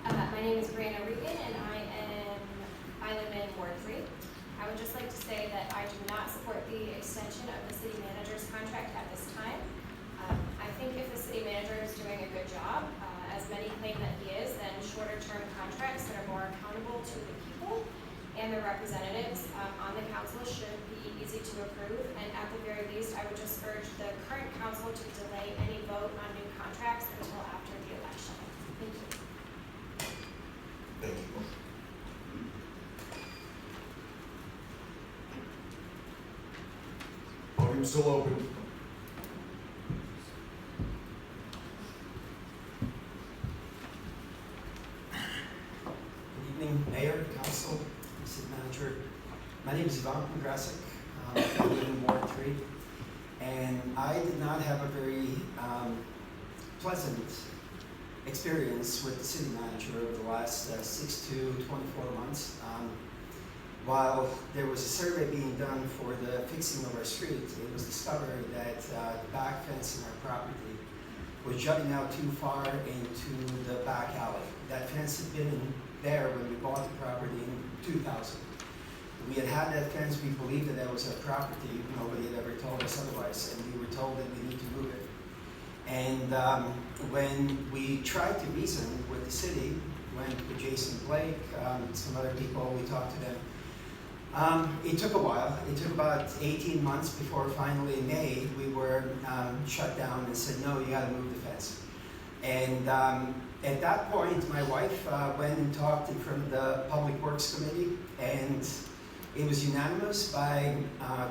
Speaker 1: My name is Brianna Regan, and I live in Ward 3. I would just like to say that I do not support the extension of the city manager's contract at this time. I think if the city manager is doing a good job, as many claim that he is, then shorter-term contracts that are more accountable to the people and their representatives on the council should be easy to approve. And at the very least, I would just urge the current council to delay any vote on new contracts until after the election. Thank you.
Speaker 2: Thank you. Podium's still open.
Speaker 3: Good evening, Mayor, Council, City Manager. My name is Ivan Grasic. I live in Ward 3, and I did not have a very pleasant experience with the city manager over the last 6 to 24 months. While there was a survey being done for the fixing of our street, it was discovered that the back fence in our property was jutting out too far into the back alley. That fence had been there when we bought the property in 2000. We had had that fence, we believed that that was our property, nobody had ever told us otherwise, and we were told that we need to move it. And when we tried to reason with the city, went with Jason Blake, some other people, we talked to them. It took a while. It took about 18 months before finally in May we were shut down and said, no, you gotta move the fence. And at that point, my wife went and talked in front of the Public Works Committee, and it was unanimous by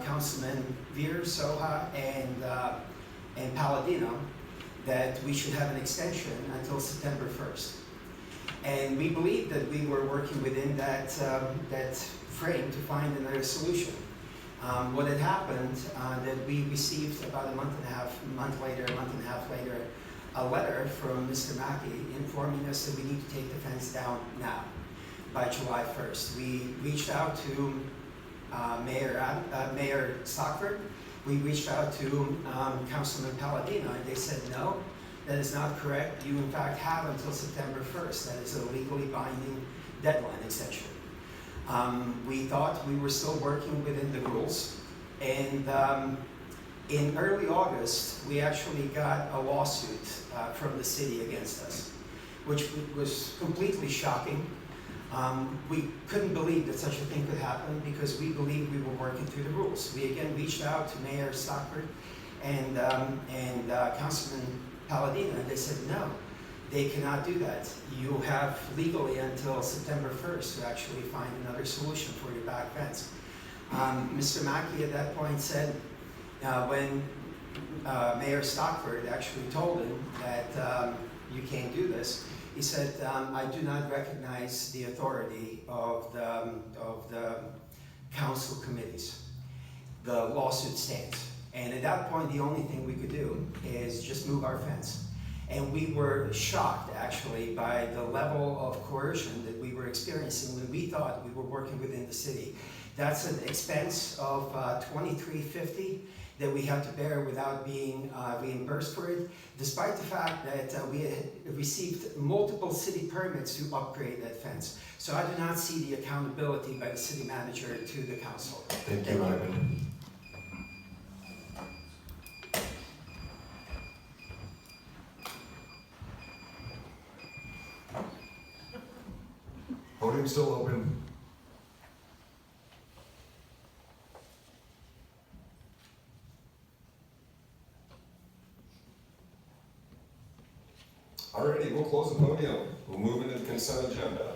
Speaker 3: Councilman Veer, Soha, and Palladino that we should have an extension until September 1st. And we believed that we were working within that frame to find another solution. What had happened, that we received about a month and a half later, a letter from Mr. Mackie informing us that we need to take the fence down now, by July 1st. We reached out to Mayor Stockford. We reached out to Councilman Palladino, and they said, no, that is not correct. You in fact have until September 1st. That is a legally binding deadline extension. We thought we were still working within the rules, and in early August, we actually got a lawsuit from the city against us, which was completely shocking. We couldn't believe that such a thing could happen because we believed we were working through the rules. We again reached out to Mayor Stockford and Councilman Palladino, and they said no, they cannot do that. You have legally until September 1st to actually find another solution for your back fence. Mr. Mackie at that point said, when Mayor Stockford actually told him that you can't do this, he said, I do not recognize the authority of the council committees. The lawsuit stands. And at that point, the only thing we could do is just move our fence. And we were shocked, actually, by the level of coercion that we were experiencing when we thought we were working within the city. That's an expense of $23.50 that we had to bear without being reimbursed for it, despite the fact that we had received multiple city permits to upgrade that fence. So I do not see the accountability by the city manager to the council.
Speaker 2: Thank you, Ivan. Podium's still open. Alrighty, we'll close the podium. We'll move into the consent agenda.